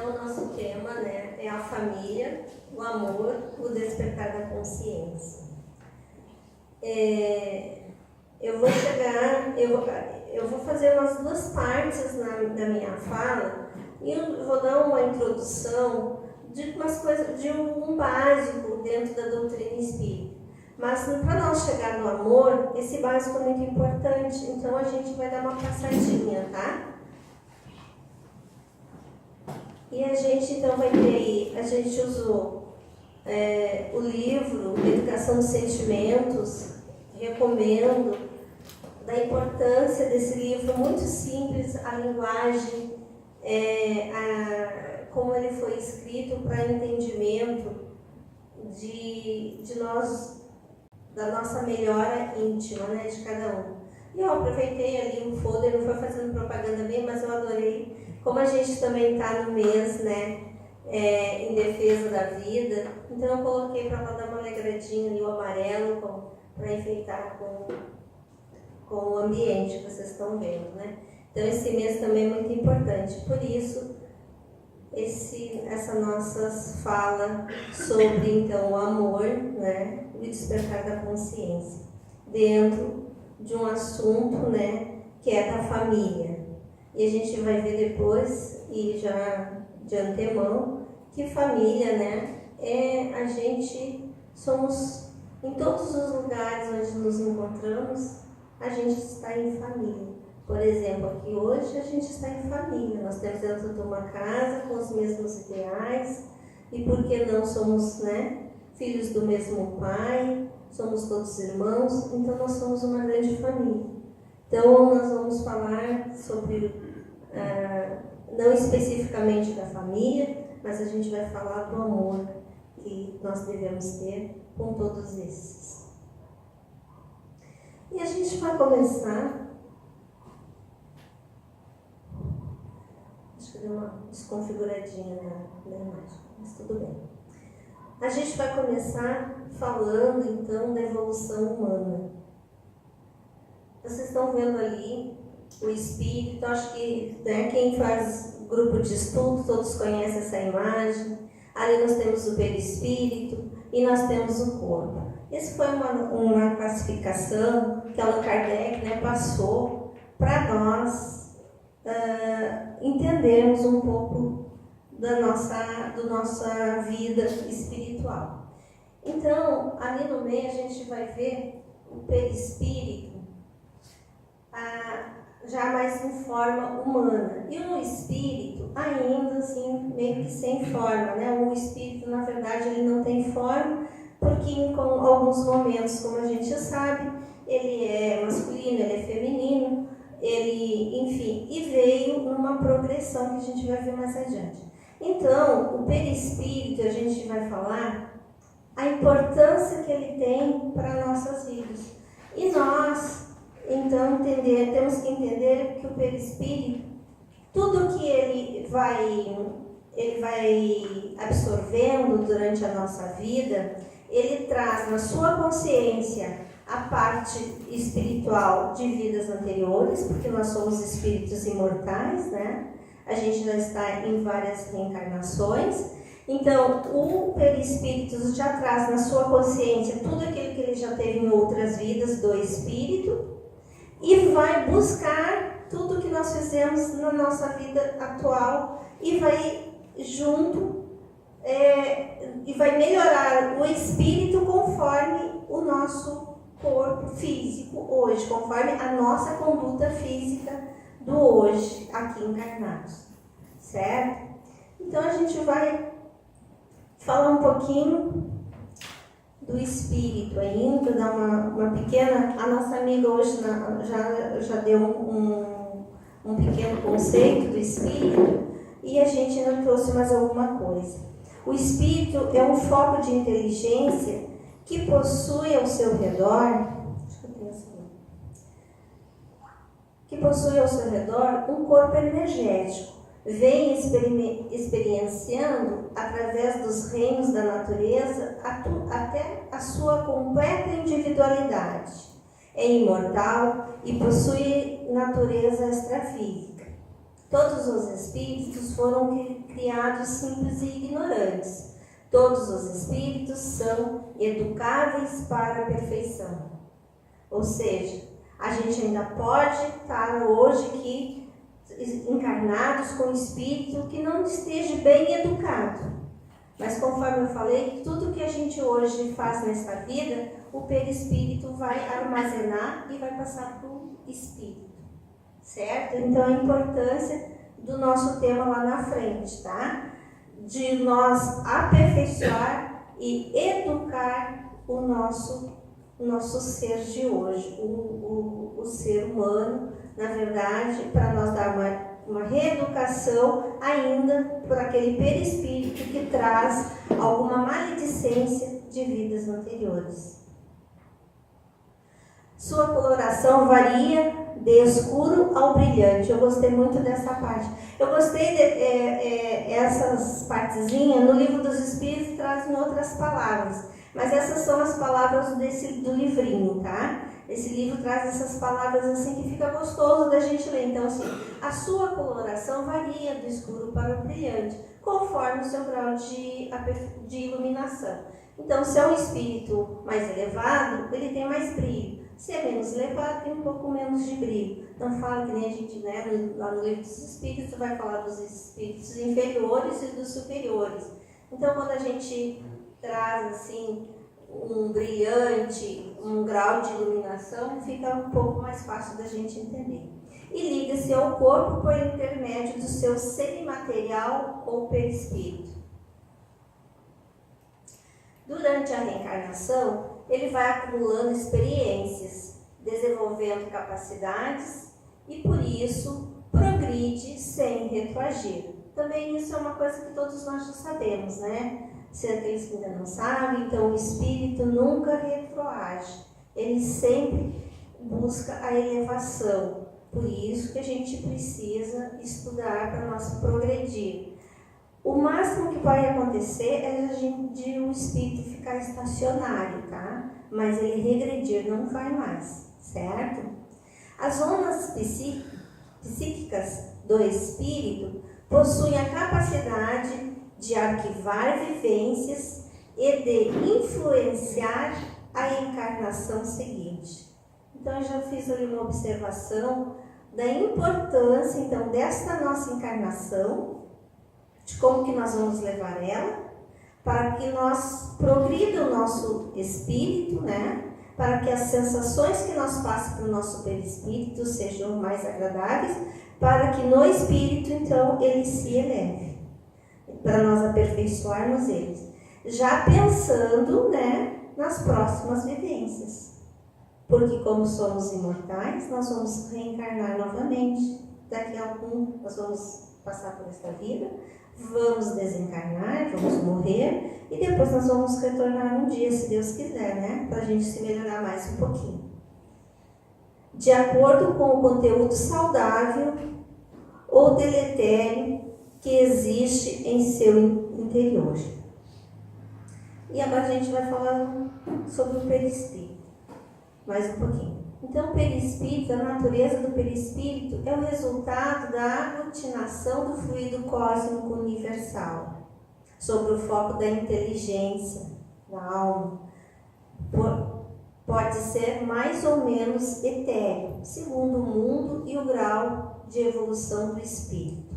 Então, o nosso tema, né, é a família, o amor, o despertar da consciência. Eu vou fazer umas duas partes da minha fala e eu vou dar uma introdução de umas coisas, de um básico dentro da doutrina espírita. Mas para nós chegar no amor, esse básico é muito importante, então a gente vai dar uma passadinha, tá? E a gente então vai ter aí, a gente usou o livro Educação dos Sentimentos, recomendo, da importância desse livro, muito simples, a linguagem, como ele foi escrito para entendimento de nós, da nossa melhora íntima, né, de cada um. E eu aproveitei ali o folder, não foi fazendo propaganda bem, mas eu adorei. Como a gente também está no mês, né, em defesa da vida, então eu coloquei para dar uma alegradinha ali o amarelo para enfeitar com o ambiente que vocês estão vendo, né? Então esse mês também é muito importante, por isso essa nossa fala sobre então o amor, né, e o despertar da consciência dentro de um assunto, né, que é da família. E a gente vai ver depois, e já de antemão, que família, né, a gente somos, em todos os lugares onde nos encontramos, a gente está em família. Por exemplo, aqui hoje a gente está em família, nós temos dentro de uma casa com os mesmos ideais, e por que não somos, né, filhos do mesmo pai, somos todos irmãos, então nós somos uma grande família. Então nós vamos falar sobre, não especificamente da família, mas a gente vai falar do amor que nós devemos ter com todos esses. E a gente vai começar, acho que deu uma desconfiguradinha na imagem, mas tudo bem. A gente vai começar falando então da evolução humana. Vocês estão vendo ali o espírito, acho que, né, quem faz grupo de estudo, todos conhecem essa imagem. Ali nós temos o perispírito e nós temos o corpo. Essa foi uma classificação que Allan Kardec, né, passou para nós entendermos um pouco da nossa vida espiritual. Então, ali no meio a gente vai ver o perispírito, já mais em forma humana. E o espírito, ainda assim, meio que sem forma, né? O espírito, na verdade, ele não tem forma, porque em alguns momentos, como a gente sabe, ele é masculino, ele é feminino, enfim, e veio numa progressão que a gente vai ver mais adiante. Então, o perispírito, a gente vai falar a importância que ele tem para nossas vidas. E nós, então, temos que entender que o perispírito, tudo que ele vai absorvendo durante a nossa vida, ele traz na sua consciência a parte espiritual de vidas anteriores, porque nós somos espíritos imortais, né? A gente já está em várias reencarnações. Então, o perispírito já traz na sua consciência tudo aquilo que ele já teve em outras vidas do espírito e vai buscar tudo que nós fizemos na nossa vida atual e vai junto e vai melhorar o espírito conforme o nosso corpo físico hoje, conforme a nossa conduta física do hoje, aqui encarnados, certo? Então a gente vai falar um pouquinho do espírito ainda, dar uma pequena... A nossa amiga hoje já deu um pequeno conceito do espírito e a gente ainda trouxe mais alguma coisa. O espírito é um foco de inteligência que possui ao seu redor, um corpo energético, vem experienciando através dos reinos da natureza até a sua completa individualidade. É imortal e possui natureza extrafísica. Todos os espíritos foram criados simples e ignorantes. Todos os espíritos são educáveis para a perfeição. Ou seja, a gente ainda pode estar hoje aqui encarnados com um espírito que não esteja bem educado. Mas conforme eu falei, tudo que a gente hoje faz nesta vida, o perispírito vai armazenar e vai passar para o espírito. Certo? Então a importância do nosso tema lá na frente, tá? De nós aperfeiçoar e educar o nosso ser de hoje, o ser humano, na verdade, para nós dar uma reeducação ainda por aquele perispírito que traz alguma maledicência de vidas anteriores. Sua coloração varia de escuro ao brilhante. Eu gostei muito dessa parte. Eu gostei essas partezinhas no Livro dos Espíritos, trazem outras palavras. Mas essas são as palavras do livrinho, tá? Esse livro traz essas palavras assim que fica gostoso da gente ler. Então, assim, a sua coloração varia do escuro para o brilhante, conforme o seu grau de iluminação. Então, se é um espírito mais elevado, ele tem mais brilho. Se é menos elevado, tem um pouco menos de brilho. Então, fala que nem a gente, né, lá no Livro dos Espíritos, vai falar dos espíritos inferiores e dos superiores. Então, quando a gente traz, assim, um brilhante, um grau de iluminação, fica um pouco mais fácil da gente entender. E liga-se ao corpo por intermédio do seu semimaterial ou perispírito. Durante a reencarnação, ele vai acumulando experiências, desenvolvendo capacidades e, por isso, progride sem retroagir. Também isso é uma coisa que todos nós já sabemos, né? Se aqueles que ainda não sabem, então o espírito nunca retroage. Ele sempre busca a elevação. Por isso que a gente precisa estudar para nós progredir. O máximo que pode acontecer é o espírito ficar estacionário, tá? Mas ele regredir não vai mais, certo? As zonas psíquicas do espírito possuem a capacidade de arquivar vivências e de influenciar a encarnação seguinte. Então, eu já fiz ali uma observação da importância, então, desta nossa encarnação, de como que nós vamos levar ela, para que nós progrida o nosso espírito, né? Para que as sensações que nós passamos para o nosso perispírito sejam mais agradáveis, para que no espírito, então, ele se eleve, para nós aperfeiçoarmos eles. Já pensando, né, nas próximas vivências. Porque como somos imortais, nós vamos reencarnar novamente. Daqui a algum, nós vamos passar por esta vida, vamos desencarnar, vamos morrer, e depois nós vamos retornar um dia, se Deus quiser, né? Para a gente se melhorar mais um pouquinho. De acordo com o conteúdo saudável ou deletério que existe em seu interior. E agora a gente vai falar sobre o perispírito, mais um pouquinho. Então, o perispírito, a natureza do perispírito é o resultado da aglutinação do fluido cósmico universal, sobre o foco da inteligência, da alma. Pode ser mais ou menos etéreo, segundo o mundo e o grau de evolução do espírito.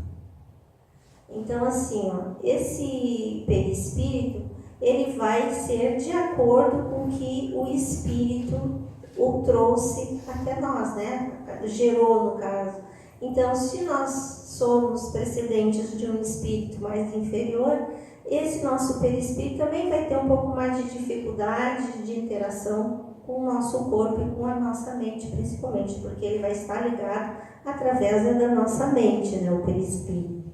Então, assim, esse perispírito, ele vai ser de acordo com o que o espírito o trouxe até nós, né? Gerou, no caso. Então, se nós somos precedentes de um espírito mais inferior, esse nosso perispírito também vai ter um pouco mais de dificuldade de interação com o nosso corpo e com a nossa mente, principalmente, porque ele vai estar ligado através da nossa mente, né? O perispírito.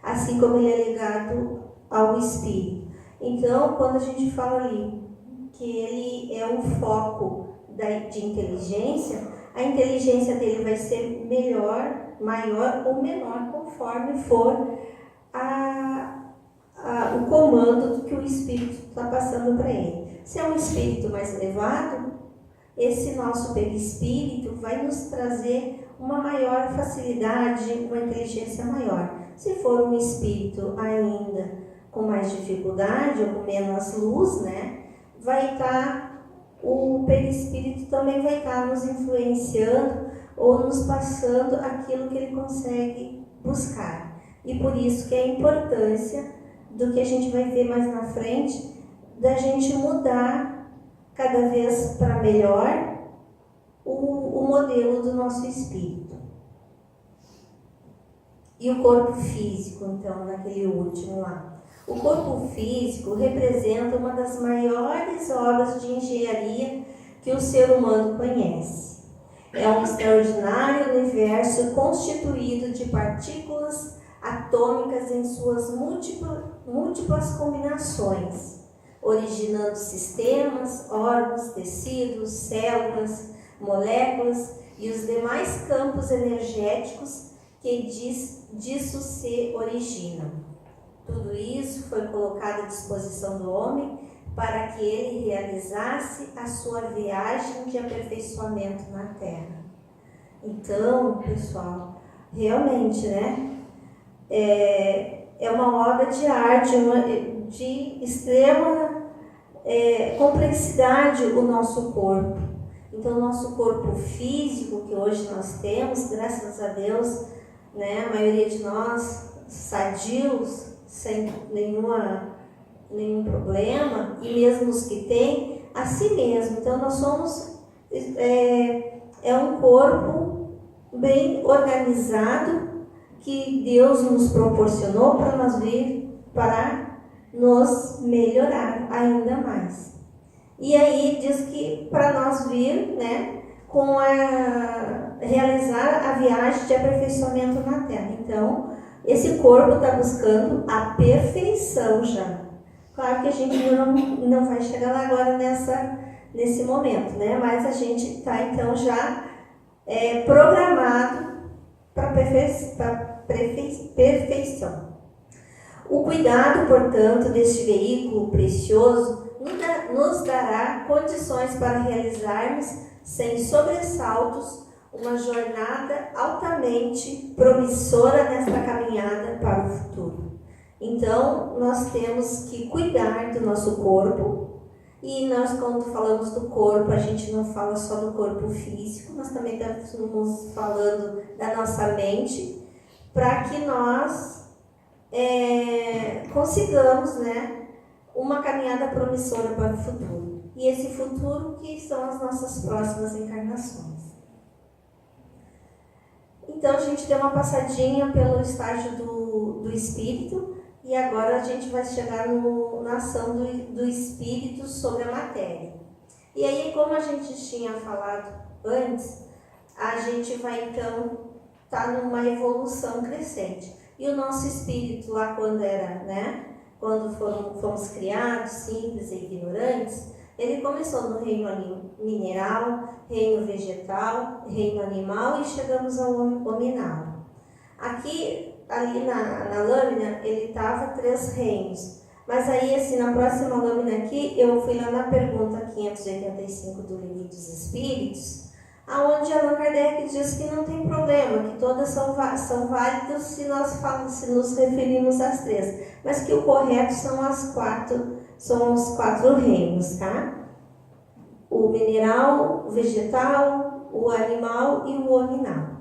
Assim como ele é ligado ao espírito. Então, quando a gente fala ali que ele é um foco de inteligência, a inteligência dele vai ser melhor, maior ou menor, conforme for o comando que o espírito está passando para ele. Se é um espírito mais elevado, esse nosso perispírito vai nos trazer uma maior facilidade, uma inteligência maior. Se for um espírito ainda com mais dificuldade ou com menos luz, né, vai estar, o perispírito também vai estar nos influenciando ou nos passando aquilo que ele consegue buscar. E por isso que é a importância do que a gente vai ver mais na frente, da gente mudar cada vez para melhor o modelo do nosso espírito. E o corpo físico, então, naquele último lá. O corpo físico representa uma das maiores obras de engenharia que o ser humano conhece. É um extraordinário universo constituído de partículas atômicas em suas múltiplas combinações, originando sistemas, órgãos, tecidos, células, moléculas e os demais campos energéticos que disso se originam. Tudo isso foi colocado à disposição do homem para que ele realizasse a sua viagem de aperfeiçoamento na Terra. Então, pessoal, realmente, né, é uma obra de arte, de extrema complexidade o nosso corpo. Então, o nosso corpo físico, que hoje nós temos, graças a Deus, né, a maioria de nós sadios, sem nenhum problema, e mesmo os que têm, a si mesmo. Então, nós somos um corpo bem organizado que Deus nos proporcionou para nós vir, para nos melhorar ainda mais. E aí diz que para nós vir, né, realizar a viagem de aperfeiçoamento na Terra. Então, esse corpo está buscando a perfeição já. Claro que a gente não vai chegar lá agora nesse momento, né? Mas a gente está então já programado para perfeição. O cuidado, portanto, deste veículo precioso nos dará condições para realizarmos, sem sobressaltos, uma jornada altamente promissora nesta caminhada para o futuro. Então, nós temos que cuidar do nosso corpo, e nós, quando falamos do corpo, a gente não fala só do corpo físico, nós também estamos falando da nossa mente, para que nós consigamos, né, uma caminhada promissora para o futuro. E esse futuro que são as nossas próximas encarnações. Então, a gente deu uma passadinha pelo estágio do espírito, e agora a gente vai chegar na ação do espírito sobre a matéria. E aí, como a gente tinha falado antes, a gente vai então estar numa evolução crescente. E o nosso espírito lá quando fomos criados, simples e ignorantes, ele começou no reino mineral, reino vegetal, reino animal e chegamos ao hominal. Ali na lâmina, ele estava 3 reinos. Mas aí, assim, na próxima lâmina aqui, eu fui lá na pergunta 585 do Livro dos Espíritos, aonde Allan Kardec diz que não tem problema, que todas são válidas se nos referirmos às 3, mas que o correto são os 4 reinos, tá? O mineral, o vegetal, o animal e o hominal.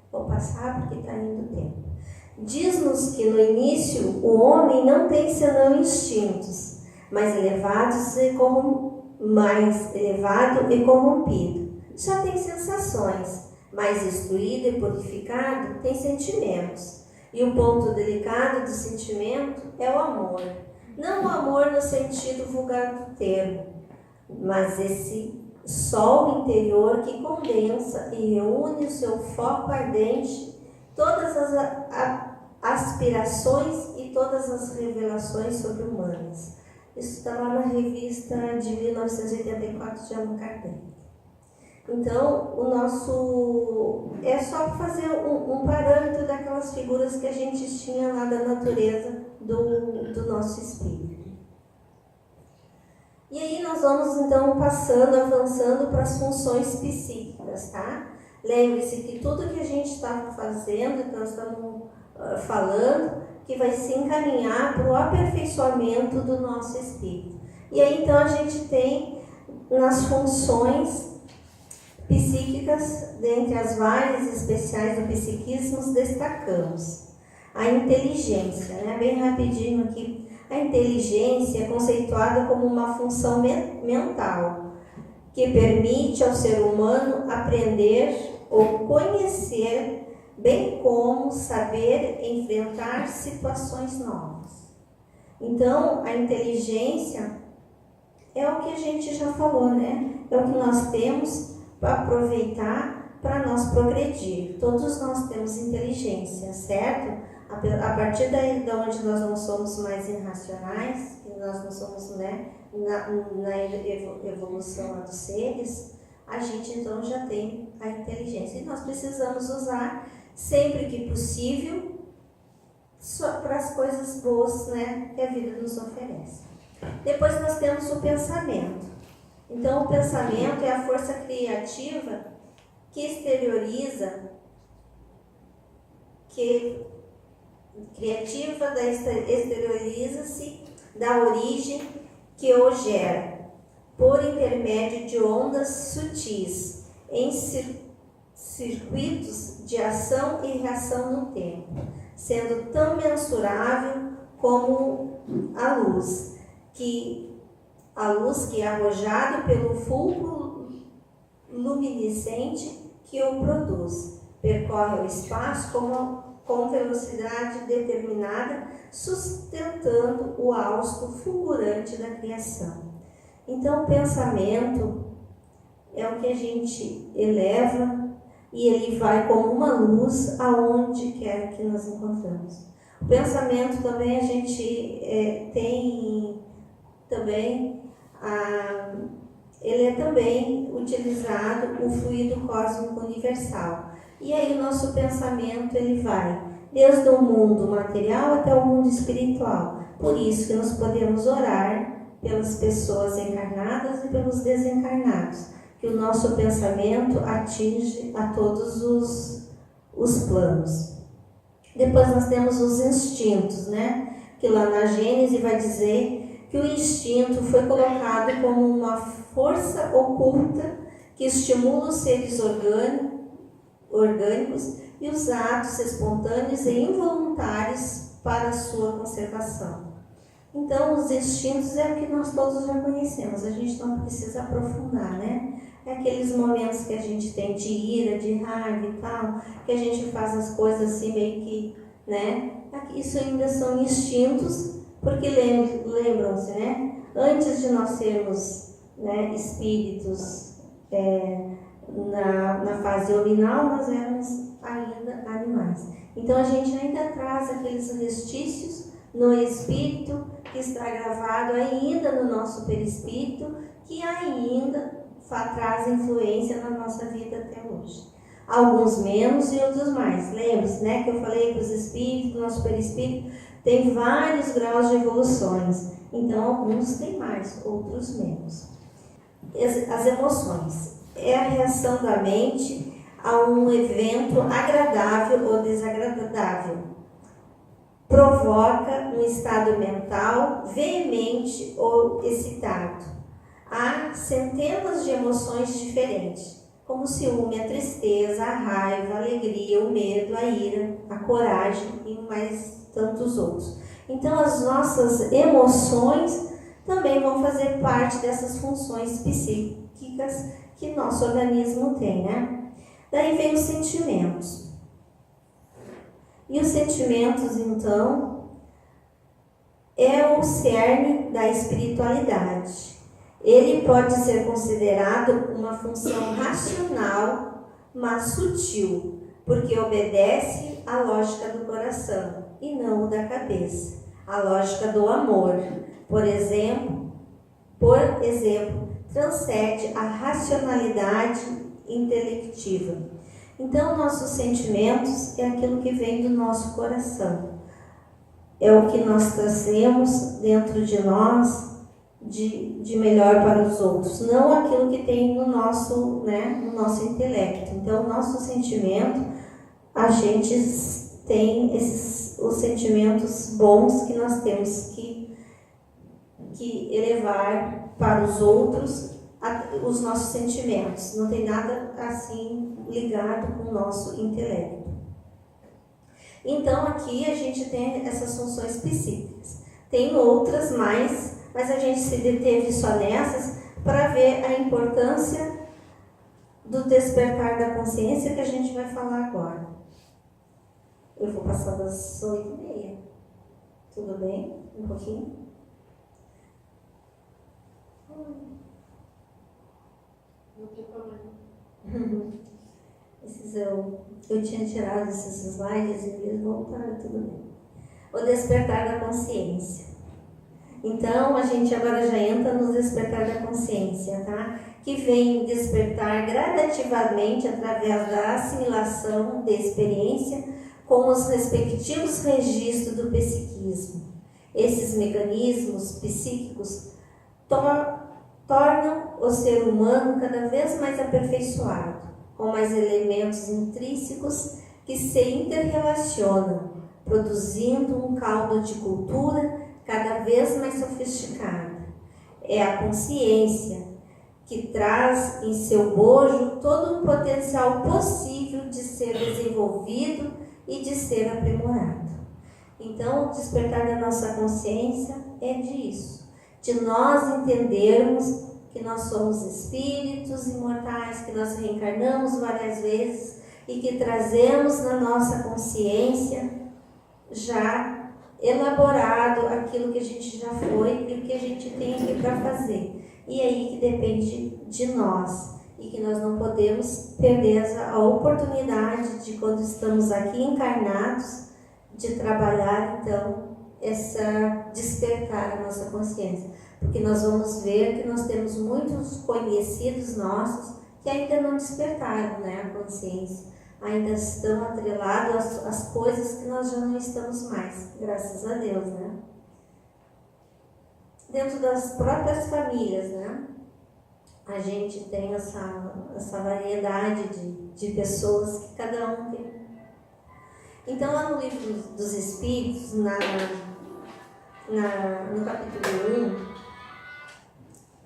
Vou passar porque está indo o tempo. Diz-nos que no início o homem não tem senão instintos, mais elevado e corrompido. Já tem sensações, mais instruído e purificado tem sentimentos. E o ponto delicado do sentimento é o amor. Não o amor no sentido vulgar do termo, mas esse sol interior que condensa e reúne o seu foco ardente, todas as aspirações e todas as revelações sobre-humanas. Isso está lá na revista de 1984 de Allan Kardec. Então, é só fazer um parâmetro daquelas figuras que a gente tinha lá da natureza do nosso espírito. E aí nós vamos então avançando para as funções psíquicas, tá? Lembre-se que tudo que a gente está fazendo, que nós estamos falando, que vai se encaminhar para o aperfeiçoamento do nosso espírito. E aí então a gente tem nas funções psíquicas, dentre as várias especiais do psiquismo, destacamos a inteligência, né? Bem rapidinho aqui. A inteligência é conceituada como uma função mental que permite ao ser humano aprender ou conhecer, bem como saber enfrentar situações novas. Então, a inteligência é o que a gente já falou, né? É o que nós temos para aproveitar para nós progredir. Todos nós temos inteligência, certo? A partir daí de onde nós não somos mais irracionais, que nós não somos, né, na evolução dos seres, a gente então já tem a inteligência. E nós precisamos usar sempre que possível para as coisas boas, né, que a vida nos oferece. Depois nós temos o pensamento. Então o pensamento é a força criativa que exterioriza, exterioriza-se da origem que o gera, por intermédio de ondas sutis, em circuitos de ação e reação no tempo, sendo tão mensurável como a luz que é arrojado pelo fulcro luminescente que o produz, percorre o espaço com velocidade determinada, sustentando o hausto fulgurante da criação. Então, o pensamento é o que a gente eleva e ele vai como uma luz aonde quer que nós encontramos. O pensamento também a gente tem também, ele é também utilizado o fluido cósmico universal. E aí o nosso pensamento ele vai desde o mundo material até o mundo espiritual. Por isso que nós podemos orar pelas pessoas encarnadas e pelos desencarnados, que o nosso pensamento atinge a todos os planos. Depois nós temos os instintos, né? Que lá na Gênesis vai dizer que o instinto foi colocado como uma força oculta que estimula os seres orgânicos e os atos espontâneos e involuntários para a sua conservação. Então, os instintos é o que nós todos já conhecemos, a gente não precisa aprofundar, né? É aqueles momentos que a gente tem de ira, de raiva e tal, que a gente faz as coisas assim meio que, né? Isso ainda são instintos, porque lembram-se, né? Antes de nós sermos, né, espíritos na fase hominal, nós éramos ainda animais. Então, a gente ainda traz aqueles restícios no espírito que está gravado ainda no nosso perispírito, que ainda traz influência na nossa vida até hoje. Alguns menos e outros mais. Lembre-se, né, que eu falei que os espíritos, nosso perispírito, tem vários graus de evoluções. Então, alguns têm mais, outros menos. As emoções. É a reação da mente a um evento agradável ou desagradável. Provoca um estado mental veemente ou excitado. Há centenas de emoções diferentes, como o ciúme, a tristeza, a raiva, a alegria, o medo, a ira, a coragem e mais tantos outros. Então, as nossas emoções também vão fazer parte dessas funções psíquicas que nosso organismo tem, né? Daí vem os sentimentos. E os sentimentos, então, é o cerne da espiritualidade. Ele pode ser considerado uma função racional, mas sutil, porque obedece à lógica do coração e não da cabeça, a lógica do amor. Por exemplo, transcende a racionalidade intelectiva. Então, nossos sentimentos é aquilo que vem do nosso coração. É o que nós trazemos dentro de nós, de melhor para os outros, não aquilo que tem no nosso, né, no nosso intelecto. Então, o nosso sentimento, a gente tem os sentimentos bons que nós temos que elevar para os outros, os nossos sentimentos. Não tem nada assim ligado com o nosso intelecto. Então, aqui a gente tem essas funções psíquicas. Tem outras mais, mas a gente se deteve só nessas para ver a importância do despertar da consciência que a gente vai falar agora. Eu vou passar das 8h30. Tudo bem? Um pouquinho? Não tem problema. Eu tinha tirado esses slides e eles voltaram, tudo bem. O despertar da consciência. Então, a gente agora já entra no despertar da consciência, tá? Que vem despertar gradativamente através da assimilação de experiência com os respectivos registros do psiquismo. Esses mecanismos psíquicos tornam o ser humano cada vez mais aperfeiçoado, com mais elementos intrínsecos que se interrelacionam, produzindo um caldo de cultura cada vez mais sofisticada. É a consciência que traz em seu bojo todo um potencial possível de ser desenvolvido e de ser aprimorado. Então, o despertar da nossa consciência é disso, de nós entendermos que nós somos espíritos imortais, que nós reencarnamos várias vezes e que trazemos na nossa consciência já elaborado aquilo que a gente já foi e o que a gente tem aqui para fazer. E aí que depende de nós e que nós não podemos perder a oportunidade de, quando estamos aqui encarnados, de trabalhar então essa despertar a nossa consciência. Porque nós vamos ver que nós temos muitos conhecidos nossos que ainda não despertaram, né, a consciência. Ainda estão atrelados às coisas que nós já não estamos mais, graças a Deus, né? Dentro das próprias famílias, né? A gente tem essa variedade de pessoas que cada um tem. Então, lá no livro dos Espíritos, no capítulo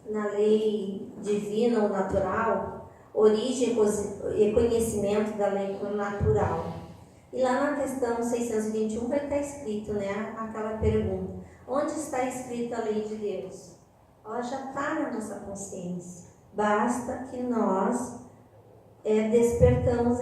1, na lei divina ou natural, origem e conhecimento da lei natural. E lá na questão 621 vai estar escrito, né, aquela pergunta: onde está escrita a lei de Deus? Ela já está na nossa consciência. Basta que nós despertamos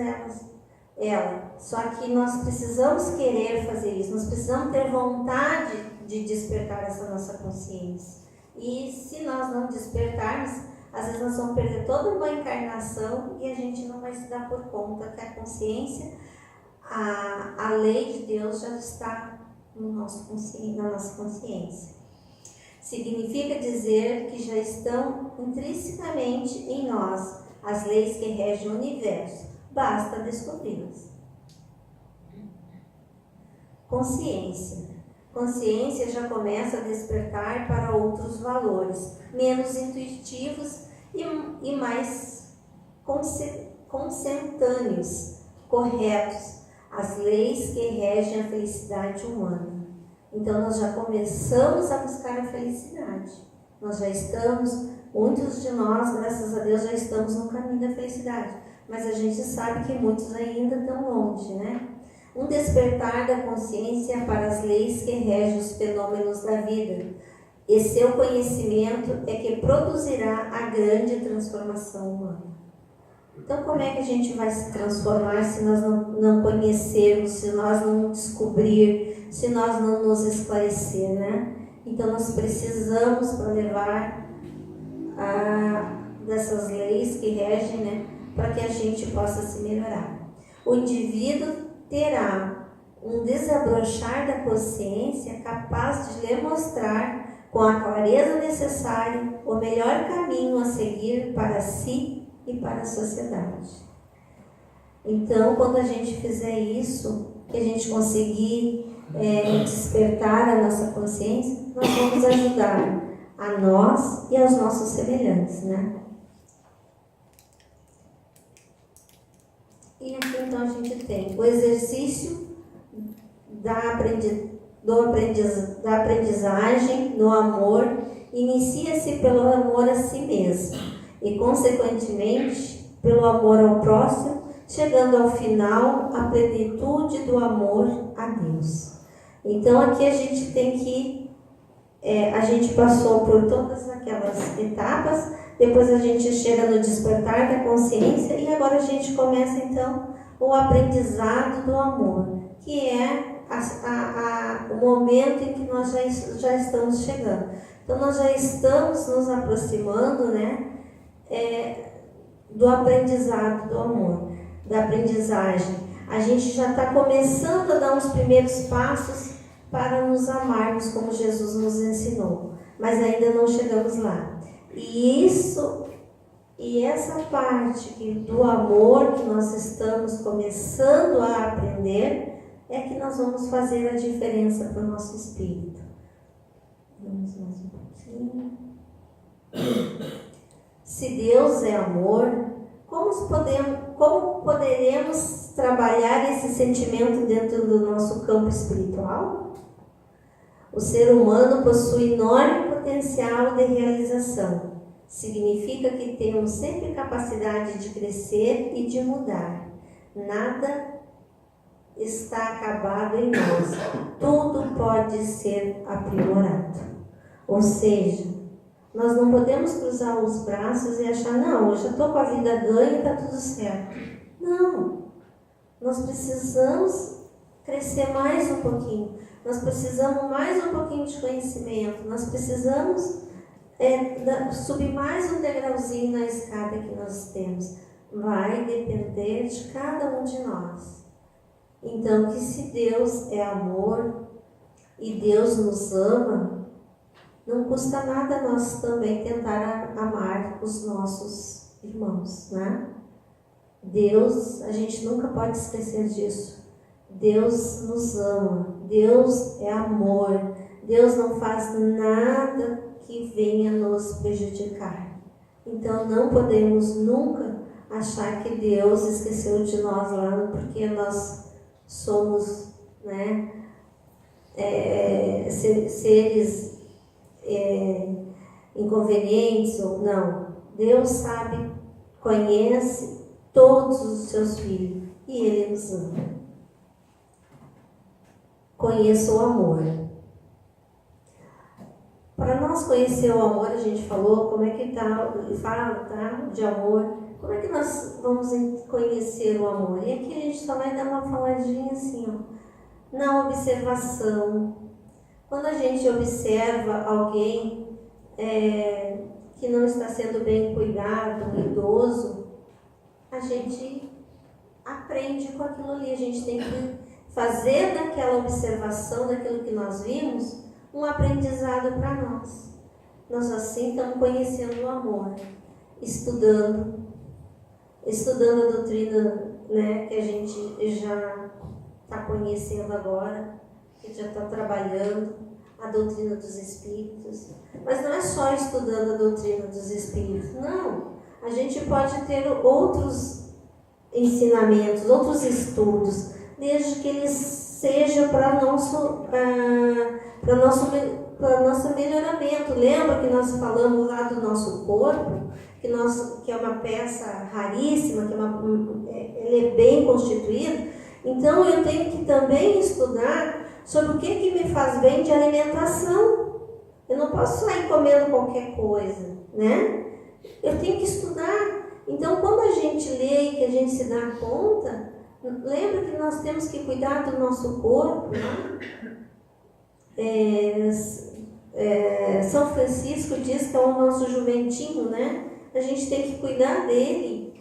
ela. Só que nós precisamos querer fazer isso. Nós precisamos ter vontade de despertar essa nossa consciência. E se nós não despertarmos, às vezes nós vamos perder toda uma encarnação e a gente não vai se dar por conta que a consciência, a lei de Deus já está na nossa consciência. Significa dizer que já estão intrinsecamente em nós as leis que regem o universo. Basta descobri-las. Consciência. Consciência já começa a despertar para outros valores, menos intuitivos e mais consentâneos, corretos, as leis que regem a felicidade humana. Então, nós já começamos a buscar a felicidade. Nós já estamos, muitos de nós, graças a Deus, já estamos no caminho da felicidade. Mas a gente sabe que muitos ainda estão longe, né? Um despertar da consciência para as leis que regem os fenômenos da vida. E seu conhecimento é que produzirá a grande transformação humana. Então, como é que a gente vai se transformar se nós não conhecermos, se nós não descobrir, se nós não nos esclarecer, né? Então, nós precisamos, para levar dessas leis que regem, né, para que a gente possa se melhorar. O indivíduo terá um desabrochar da consciência capaz de lhe mostrar com a clareza necessária o melhor caminho a seguir para si e para a sociedade. Então, quando a gente fizer isso, que a gente conseguir despertar a nossa consciência, nós vamos ajudar a nós e aos nossos semelhantes, né? E aqui então a gente tem o exercício da aprendizagem, do amor, inicia-se pelo amor a si mesmo e, consequentemente, pelo amor ao próximo, chegando ao final à plenitude do amor a Deus. Então aqui a gente tem que, a gente passou por todas aquelas etapas, depois a gente chega no despertar da consciência e agora a gente começa então o aprendizado do amor, que é o momento em que nós já estamos chegando. Então nós já estamos nos aproximando, né, do aprendizado do amor, da aprendizagem. A gente já está começando a dar uns primeiros passos para nos amarmos como Jesus nos ensinou, mas ainda não chegamos lá. E essa parte do amor que nós estamos começando a aprender é que nós vamos fazer a diferença para o nosso espírito. Vamos mais um pouquinho. Se Deus é amor, como poderemos trabalhar esse sentimento dentro do nosso campo espiritual? O ser humano possui enorme potencial de realização. Significa que temos sempre capacidade de crescer e de mudar. Nada está acabado em nós. Tudo pode ser aprimorado. Ou seja, nós não podemos cruzar os braços e achar, não, eu já estou com a vida ganha e está tudo certo. Não. Nós precisamos crescer mais um pouquinho. Nós precisamos mais um pouquinho de conhecimento. Nós precisamos subir mais um degrauzinho na escada que nós temos. Vai depender de cada um de nós. Então, que se Deus é amor e Deus nos ama, não custa nada nós também tentar amar os nossos irmãos, né? Deus, a gente nunca pode esquecer disso. Deus nos ama, Deus é amor, Deus não faz nada que venha nos prejudicar. Então não podemos nunca achar que Deus esqueceu de nós lá porque nós somos, né, seres inconvenientes ou não. Deus sabe, conhece todos os seus filhos e Ele nos ama. Conheça o amor. Para nós conhecer o amor, a gente falou como é que fala de amor. Como é que nós vamos conhecer o amor? E aqui a gente só vai dar uma faladinha assim, ó, na observação. Quando a gente observa alguém que não está sendo bem cuidado, um idoso, a gente aprende com aquilo ali. A gente tem que fazer daquela observação, daquilo que nós vimos, um aprendizado para nós. Nós assim estamos conhecendo o amor, estudando a doutrina, né, que a gente já está conhecendo agora, que já está trabalhando, a doutrina dos Espíritos. Mas não é só estudando a doutrina dos Espíritos, não. A gente pode ter outros ensinamentos, outros estudos, desde que eles sejam para nosso melhoramento. Lembra que nós falamos lá do nosso corpo, que é uma peça raríssima, ele é bem constituído. Então eu tenho que também estudar sobre o que me faz bem de alimentação. Eu não posso sair comendo qualquer coisa, né? Eu tenho que estudar. Então quando a gente lê e que a gente se dá conta, lembra que nós temos que cuidar do nosso corpo, né? São Francisco diz que é o nosso jumentinho, né? A gente tem que cuidar dele,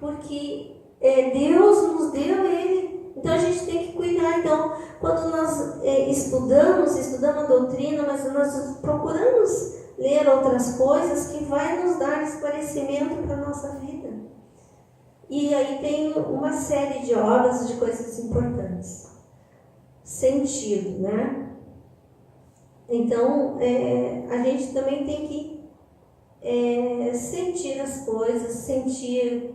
porque Deus nos deu ele, então a gente tem que cuidar. Então, quando nós estudamos a doutrina, mas nós procuramos ler outras coisas que vai nos dar esclarecimento para a nossa vida. E aí tem uma série de obras de coisas importantes. Sentido, né? Então, a gente também tem que sentir as coisas, sentir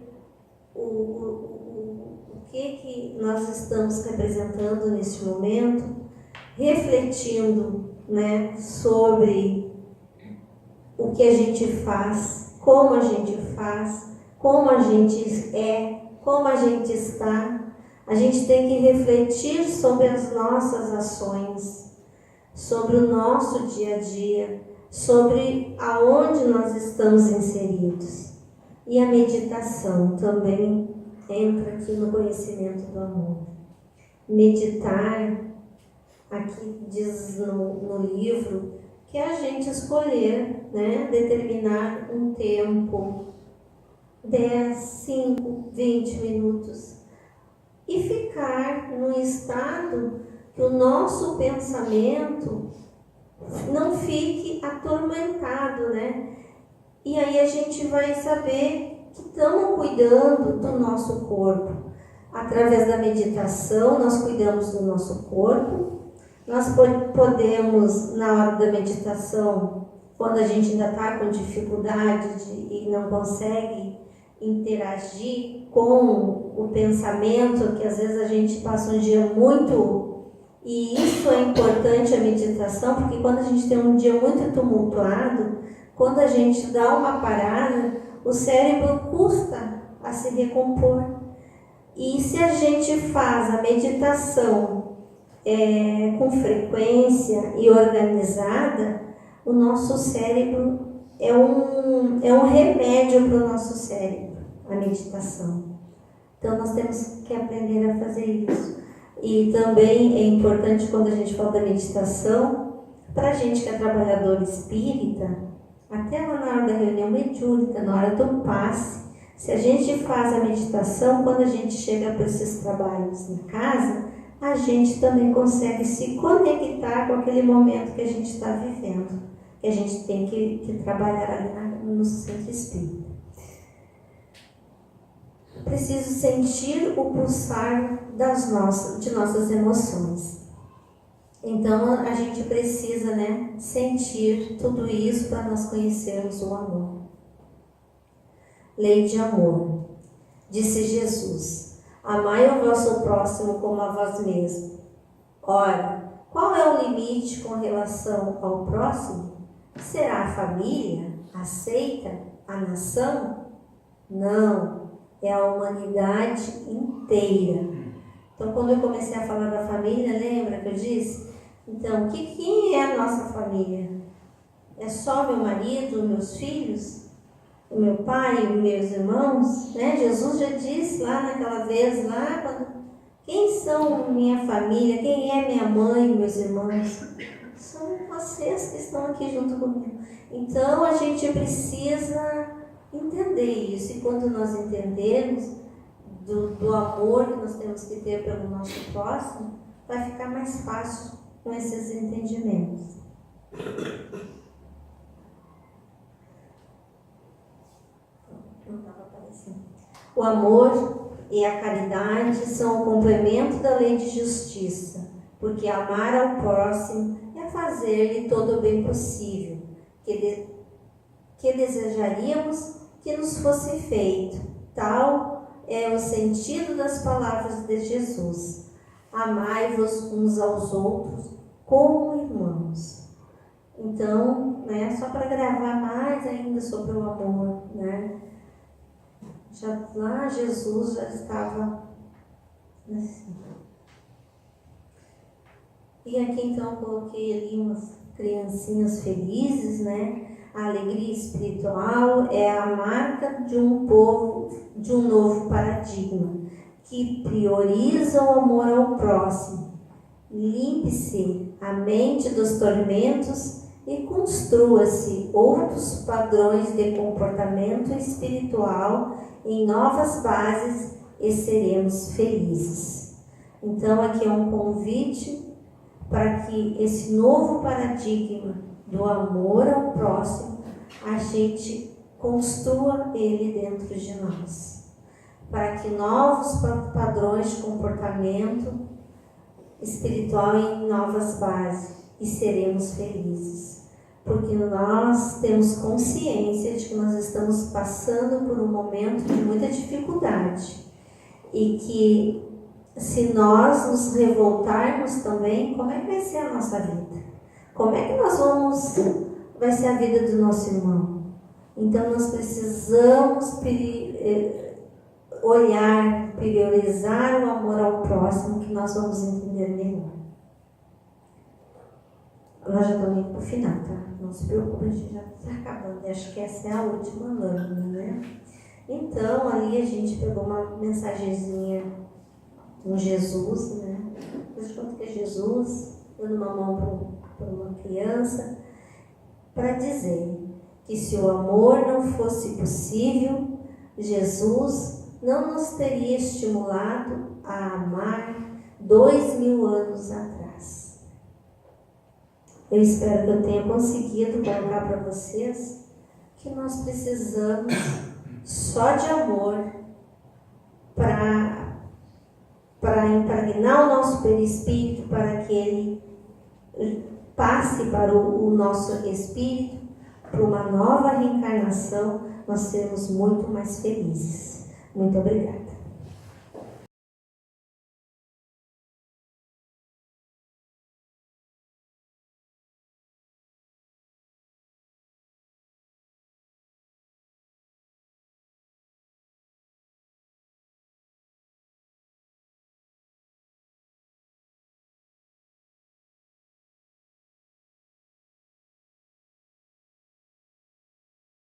o que nós estamos representando neste momento, refletindo, né, sobre o que a gente faz, como a gente faz, como a gente é, como a gente está. A gente tem que refletir sobre as nossas ações, sobre o nosso dia a dia, sobre aonde nós estamos inseridos. E a meditação também entra aqui no conhecimento do amor. Meditar, aqui diz no livro, que é a gente escolher, né, determinar um tempo, 10, 5, 20 minutos, e ficar num estado que o nosso pensamento não fique atormentado, né? E aí a gente vai saber que estamos cuidando do nosso corpo. Através da meditação, nós cuidamos do nosso corpo. Nós podemos, na hora da meditação, quando a gente ainda está com dificuldade e não consegue interagir com o pensamento, que às vezes a gente passa um dia muito... E isso é importante, a meditação, porque quando a gente tem um dia muito tumultuado, quando a gente dá uma parada, o cérebro custa a se recompor. E se a gente faz a meditação com frequência e organizada, o nosso cérebro é um remédio para o nosso cérebro, a meditação. Então nós temos que aprender a fazer isso. E também é importante, quando a gente fala da meditação, para a gente que é trabalhador espírita, até lá na hora da reunião mediúnica, na hora do passe, se a gente faz a meditação, quando a gente chega para esses trabalhos na casa, a gente também consegue se conectar com aquele momento que a gente está vivendo, que a gente tem que trabalhar ali no centro espírita. Preciso sentir o pulsar de nossas emoções. Então a gente precisa, né, sentir tudo isso para nós conhecermos o amor. Lei de amor. Disse Jesus: amai o vosso próximo como a vós mesmo. Ora, qual é o limite com relação ao próximo? Será a família? A seita? A nação? Não. É a humanidade inteira. Então, quando eu comecei a falar da família, lembra que eu disse? Então, quem é a nossa família? É só meu marido, meus filhos? O meu pai, os meus irmãos? Né? Jesus já disse lá naquela vez, quem são minha família? Quem é minha mãe, meus irmãos? São vocês que estão aqui junto comigo. Então, a gente precisa entender isso, e quando nós entendermos do amor que nós temos que ter pelo nosso próximo, vai ficar mais fácil com esses entendimentos. Não estava aparecendo. O amor e a caridade são o complemento da lei de justiça, porque amar ao próximo é fazer-lhe todo o bem possível, que desejaríamos que nos fosse feito. Tal é o sentido das palavras de Jesus: amai-vos uns aos outros como irmãos. Então, né, só para gravar mais ainda sobre o amor, né? Lá Jesus já estava assim. E aqui então eu coloquei ali umas criancinhas felizes, né? A alegria espiritual é a marca de um povo, de um novo paradigma, que prioriza o amor ao próximo. Limpe-se a mente dos tormentos e construa-se outros padrões de comportamento espiritual em novas bases e seremos felizes. Então aqui é um convite para que esse novo paradigma do amor ao próximo, a gente construa ele dentro de nós, para que novos padrões de comportamento espiritual em novas bases e seremos felizes. Porque nós temos consciência de que nós estamos passando por um momento de muita dificuldade. E que se nós nos revoltarmos também, como é que vai ser a nossa vida? Como é que vai ser a vida do nosso irmão? Então nós precisamos olhar, priorizar o amor ao próximo, que nós vamos entender melhor. Nós já estamos indo para o final, tá? Não se preocupe, a gente já está acabando. Acho que essa é a última lâmina, né? Então, ali a gente pegou uma mensagenzinha com Jesus, né? Depois conta que é Jesus dando uma mão para uma criança, para dizer que se o amor não fosse possível, Jesus não nos teria estimulado a amar 2000 anos atrás. Eu espero que eu tenha conseguido colocar para vocês que nós precisamos só de amor para impregnar o nosso perispírito, para que ele passe para o nosso espírito, para uma nova reencarnação, nós seremos muito mais felizes. Muito obrigada.